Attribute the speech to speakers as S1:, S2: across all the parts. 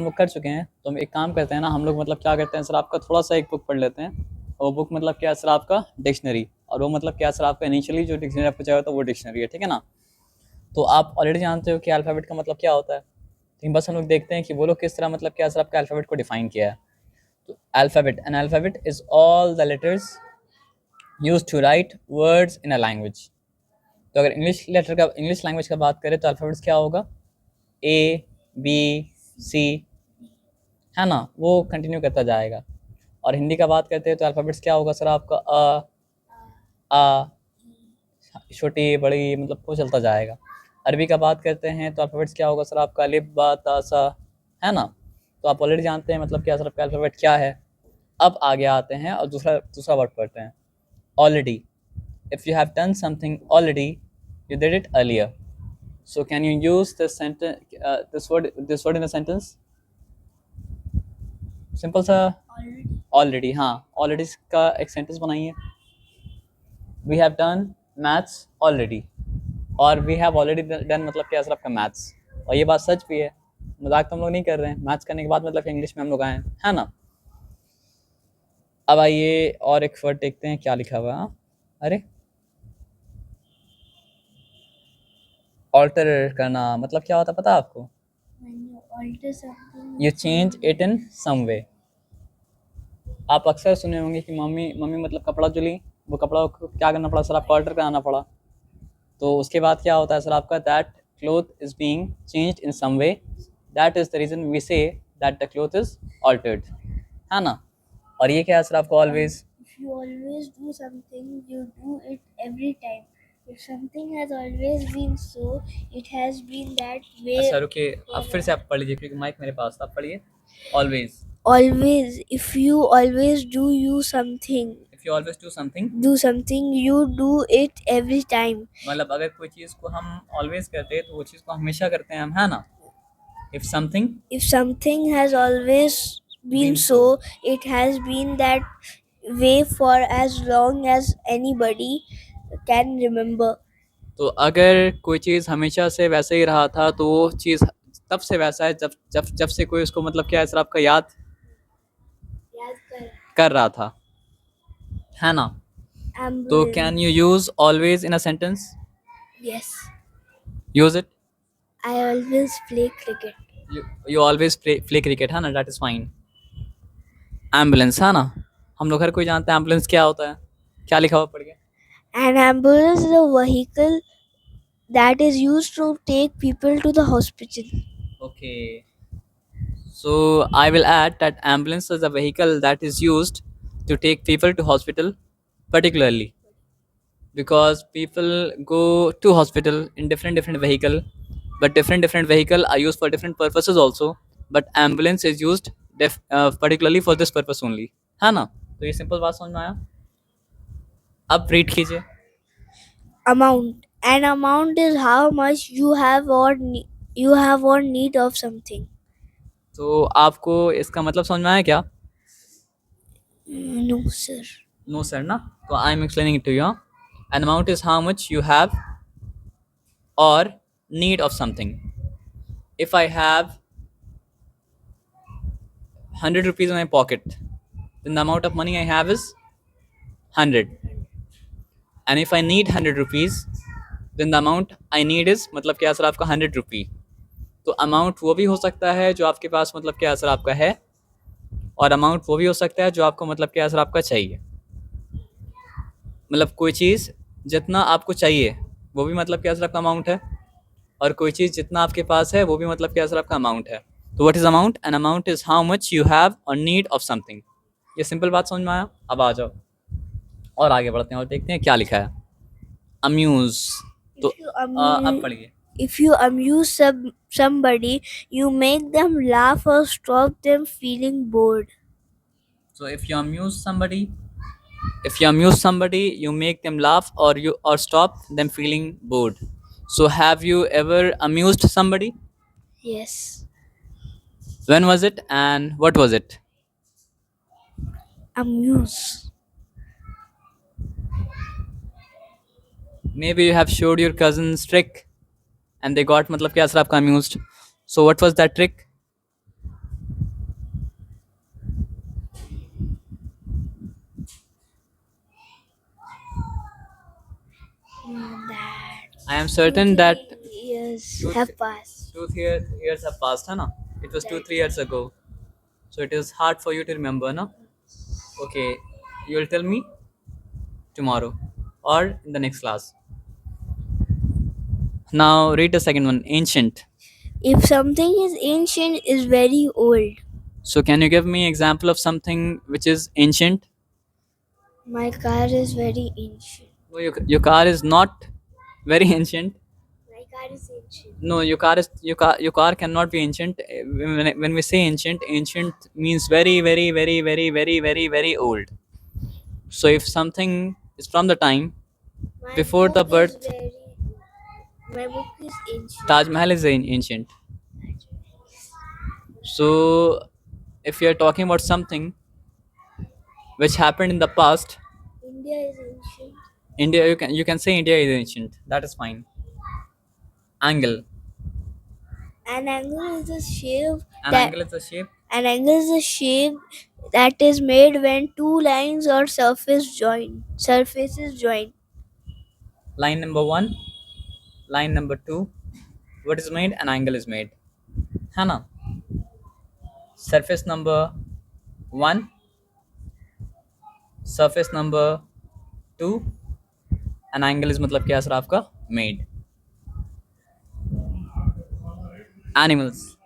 S1: वो कर चुके हैं, तो हम एक काम करते हैं ना, हम लोग मतलब क्या करते हैं सर, आपका थोड़ा सा एक बुक पढ़ लेते हैं। वो बुक मतलब क्या है सर, आपका डिक्शनरी। और वो मतलब क्या है सर, आपका इनिशियली जो डिक्शनरी आपको चाहिए होता है वो डिक्शनरी है, ठीक है ना। तो आप ऑलरेडी जानते हो कि अल्फ़ाबेट का मतलब क्या होता है, लेकिन बस हम लोग देखते हैं कि वो लोग किस तरह मतलब क्या है सर आपका अल्फ़ाबेट को डिफ़ाइन किया है। तो an alphabet is all the letters used to write words in a language. तो अगर इंग्लिश लैंग्वेज का बात करें तो अल्फ़ाबेट्स क्या होगा, ए, बी, सी, है ना, वो कंटिन्यू करता जाएगा। और हिंदी का बात करते हैं तो अल्फ़ाबेट्स क्या होगा सर आपका, आ, छोटी बड़ी मतलब वो चलता जाएगा। अरबी का बात करते हैं तो अल्फ़ाबेट्स क्या होगा सर आपका, अलिफ बा ता सा, है ना। तो आप ऑलरेडी जानते हैं मतलब क्या सर आपका अल्फ़ाबेट क्या है। अब आगे आते हैं और दूसरा दूसरा वर्ड पढ़ते हैं, already. If you have done something already, you did it earlier. So can you use this word in a sentence. Simple सा, ऑलरेडी। हाँ, ऑलरेडी का एक सेंटेंस बनाइए। We have done maths already, और वी हैव ऑलरेडी डन मतलब क्या sir आपका maths. और ये बात सच भी है, मजाक तो हम लोग नहीं कर रहे हैं। मैथ्स करने के बाद मतलब इंग्लिश में हम लोग आए हैं, है ना। अब आइए और एक वर्ड देखते हैं क्या लिखा हुआ है। अरे, ऑल्टर करना मतलब क्या होता है पता है आपको, you change it in some वे। आप अक्सर सुने होंगे कि मम्मी मम्मी मतलब कपड़ा जो ली, वो कपड़ा को क्या करना पड़ा सर आपको, ऑल्टर कराना पड़ा। तो उसके बाद क्या होता है सर आपका, that cloth is being changed in some way, that is the reason we say that the cloth is altered, है ना। और ये क्या है सर आपको, always.
S2: If you always do something, you do it every time. If something has always been so, it has been that way.
S1: अच्छा रुकिए, अब फिर से आप पढ़ लीजिए क्योंकि माइक मेरे पास था, आप पढ़िए। Always,
S2: Always, if you always do something,
S1: if you always do something,
S2: you do it every time.
S1: मतलब अगर कोई चीज़ को हम ऑलवेज करते हैं तो वो चीज़ को हमेशा करते हैं हम, है ना। If something
S2: If something has always been so, it has been that way for as long as anybody can remember.
S1: तो अगर कोई चीज़ हमेशा से वैसे ही रहा था तो वो चीज़ तब से वैसा है जब जब जब से कोई उसको मतलब क्या है सर आपका याद कर रहा था, है ना। तो
S2: Ambulance.
S1: Can you use always in a sentence,
S2: Yes,
S1: use it.
S2: I always play cricket.
S1: You always play cricket, है ना, दैट इज फाइन। एम्बुलेंस, है ना, हम लोग हर कोई जानते हैं एम्बुलेंस क्या होता है। क्या लिखा हुआ पढ़ के,
S2: An ambulance is a vehicle that is used to take people to the hospital.
S1: Okay. So I will add that ambulance is a vehicle that is used to take people to hospital, particularly because people go to hospital in different vehicle, but different vehicle are used for different purposes also, but ambulance is used particularly for this purpose only, है ना। तो ये simple बात समझ में आया। अब read कीजिए।
S2: Amount. An amount is how much you have or need of something.
S1: तो आपको इसका मतलब समझ में आया क्या?
S2: No, sir.
S1: नो सर ना, तो I am explaining it to you. An amount is how much you have or need of something. If I have 100 rupees in my pocket, then the amount of money I have is 100. And if I need 100 rupees, then the amount I need is मतलब क्या sir आपका 100 रुपी। तो amount वो भी हो सकता है जो आपके पास मतलब क्या सर आपका है, और अमाउंट वो भी हो सकता है जो आपको मतलब क्या सर आपका चाहिए। मतलब कोई चीज़ जितना आपको चाहिए वो भी मतलब क्या सर आपका अमाउंट है, और कोई चीज़ जितना आपके पास है वो भी मतलब क्या सर आपका अमाउंट है। तो what is amount? N amount is how much you have और नीड ऑफ समथिंग। ये सिंपल बात समझ में आया। अब आ जाओ और आगे बढ़ते हैं और देखते हैं क्या लिखा है। अम्यूज, तो अब पढ़िए।
S2: If you amuse somebody, you make them laugh or stop them feeling bored.
S1: So if you amuse somebody, you make them laugh or stop them feeling bored. So have you ever amused somebody?
S2: Yes.
S1: When was it and what was it?
S2: Amuse.
S1: Maybe you have showed your cousins trick and they got मतलब क्या sir आपका amused. So what was that trick?
S2: That
S1: I am certain that
S2: 2-3 years
S1: two,
S2: have passed.
S1: 2 3 years have passed, है ना? It was 2 3 years ago, so it is hard for you to remember, na? Okay, you will tell me tomorrow or in the next class. Now read the second one, ancient.
S2: If something is ancient, is very old.
S1: So can you give me example of something which is ancient?
S2: My car is very ancient.
S1: No, your car is not very ancient.
S2: My car is ancient.
S1: No, your car cannot be ancient. When we say ancient, ancient means very, very, very, very, very, very, very old. So if something is from the time
S2: My
S1: before the
S2: book is
S1: birth,
S2: very. My book is ancient.
S1: Taj Mahal is ancient. So if you are talking about something which happened in the past,
S2: India is ancient.
S1: India, you can say India is ancient. That is fine. Angle.
S2: An angle is a shape
S1: An
S2: that
S1: angle is a shape.
S2: an angle is a shape that is made when two lines or surfaces join.
S1: Line number one, line number two. What is made? An angle is made. Hana. Surface number one, surface number two, an angle is मतलब क्या sir आपका made. Animals.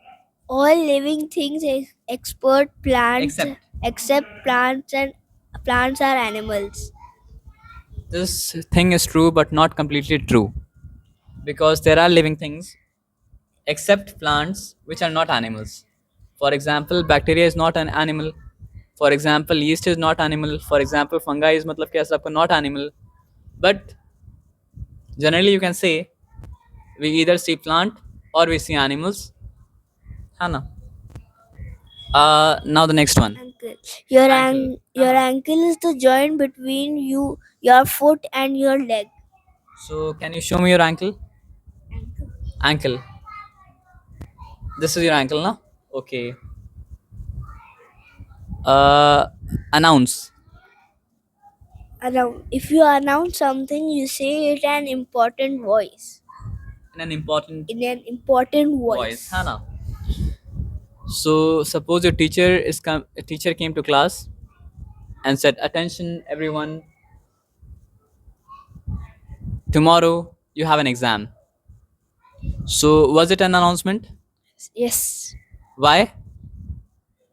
S2: All living things expert plants
S1: Except
S2: plants are animals.
S1: this thing is true but not completely true, because there are living things except plants which are not animals. For example, bacteria is not an animal. For example, yeast is not animal. For example, fungi is मतलब क्या sir आपका not animal. But generally you can say we either see plant or we see animals. Hana. Now the next one.
S2: Ankle.
S1: Ankle.
S2: Your ankle is the joint between your foot and your leg.
S1: So can you show me your ankle? Ankle. This is your ankle, na? Okay. Announce.
S2: If you announce something, you say it in an important voice.
S1: In an important
S2: In an important
S1: voice,
S2: voice.
S1: Hana. So suppose your a teacher came to class and said, "Attention, everyone! Tomorrow you have an exam." So was it an announcement?
S2: Yes.
S1: Why?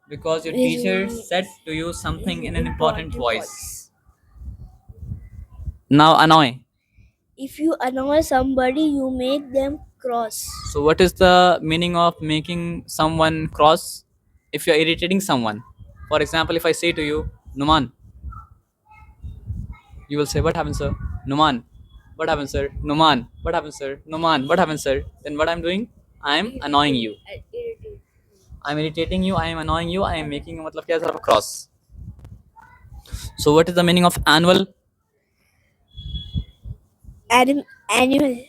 S1: Because your
S2: Very
S1: teacher
S2: nice.
S1: said to you something in an important voice. Now annoy.
S2: If you annoy somebody, you make them cross.
S1: So what is the meaning of making someone cross? If you're irritating someone, for example, if I say to you, Numan, you will say, what happened, sir? Numan, what happened, sir? Numan, what happened, sir? Numan, what happened, sir? Then what I'm doing? I'm annoying you. I'm irritating you, I am annoying you, I am making a matlab kya, a cross. So what is the meaning of annual?
S2: Annual.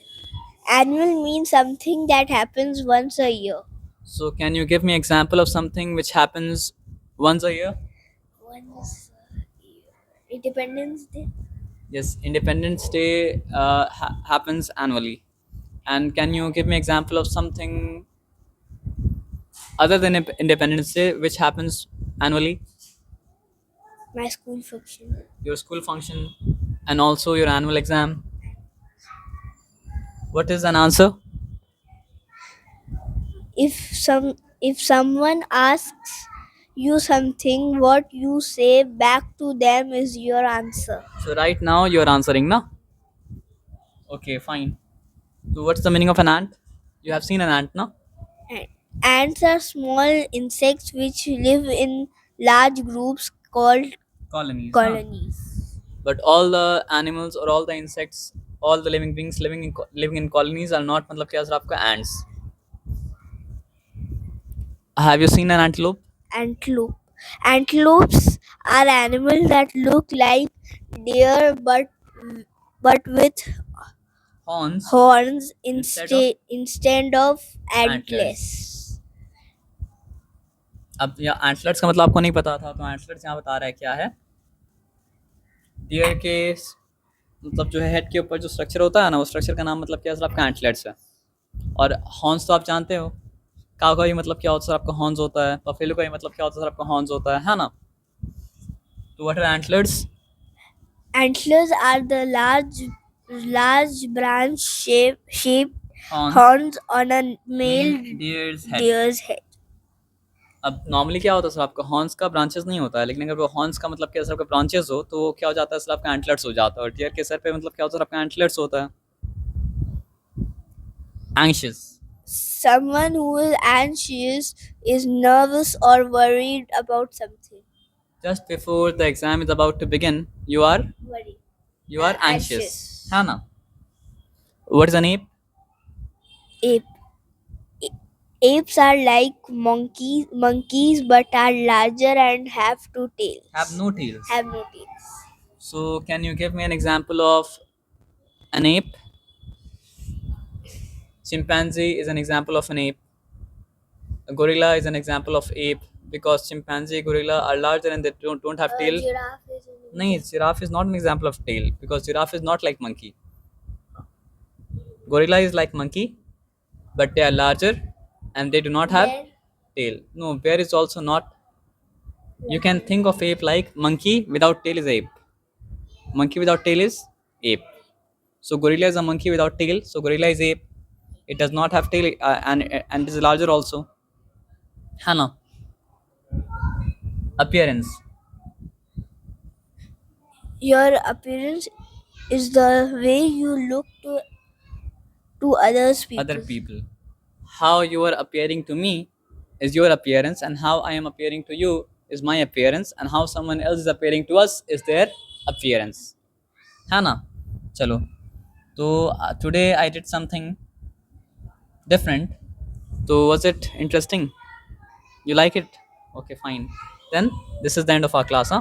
S2: Annual means something that happens once a year.
S1: So can you give me example of something which happens once a year?
S2: Once a year. Independence Day.
S1: Yes, Independence Day happens annually. And can you give me example of something other than Independence Day which happens annually?
S2: My school function.
S1: Your school function and also your annual exam. What is an answer?
S2: If someone asks you something, what you say back to them is your answer.
S1: So right now you're answering, na? Okay, fine. So what's the meaning of an ant? You have seen an ant, na?
S2: Ants are small insects which live in large groups called
S1: Colonies.
S2: colonies.
S1: But all the animals or all the insects, all the living beings living in colonies are not मतलब क्या sir आपका ants. Have you seen an antelope?
S2: Antelope. Antelopes are animals that look like deer but with
S1: Horns.
S2: instead of antlers.
S1: अब या antlers का मतलब आपको नहीं पता था, तो एंटलर्स यहाँ बता रहा है क्या है. डियर के मतलब जो है हेड के ऊपर जो स्ट्रक्चर होता है ना, वो स्ट्रक्चर का नाम मतलब क्या है सर आपका एंटलेट्स है। और हॉर्न्स तो आप जानते हो, काऊ का भी मतलब क्या होता है सर आपका हॉर्न्स होता है, बफेलो का भी मतलब क्या होता है सर आपका हॉर्न्स होता है ना। तो what are antlers?
S2: Antlers are the large branch shaped
S1: horns
S2: horns on a male
S1: deer's head.
S2: deer's head.
S1: अब नॉर्मली क्या होता है सर आपका हॉर्न्स का ब्रांचेस नहीं होता है, लेकिन अगर वो हॉर्न्स का मतलब क्या सर आपका ब्रांचेस हो तो वो क्या हो जाता है सर आपका एंटलर्स हो जाता है। और डियर के सर पे मतलब क्या होता है सर आपका एंटलर्स होता है। Anxious,
S2: Someone who is anxious is nervous or worried about something.
S1: Just before the exam is about to begin you are
S2: Worried.
S1: Anxious,
S2: Anxious.
S1: है ना। What is an ape?
S2: Ape. Apes are like monkeys but are larger and have two tails.
S1: Have no tails.
S2: Have no tails.
S1: So can you give me an example of an ape? Chimpanzee is an example of an ape. A gorilla is an example of ape, because chimpanzee, gorilla are larger and they don't have tail.
S2: Giraffe is
S1: No, giraffe is not an example of tail, because giraffe is not like monkey. Gorilla is like monkey, but they are larger and they do not have
S2: Bear.
S1: tail. No, bear is also not. You can think of ape like monkey without tail is ape. Monkey without tail is ape. So gorilla is a monkey without tail. So gorilla is ape. It does not have tail, and is larger also. Hana. Appearance.
S2: Your appearance is the way you look to others people.
S1: Other people. How you are appearing to me is your appearance, and how I am appearing to you is my appearance, and how someone else is appearing to us is their appearance. Hana. Chalo. So today I did something different. So was it interesting? You like it? Okay, fine. Then this is the end of our class, huh?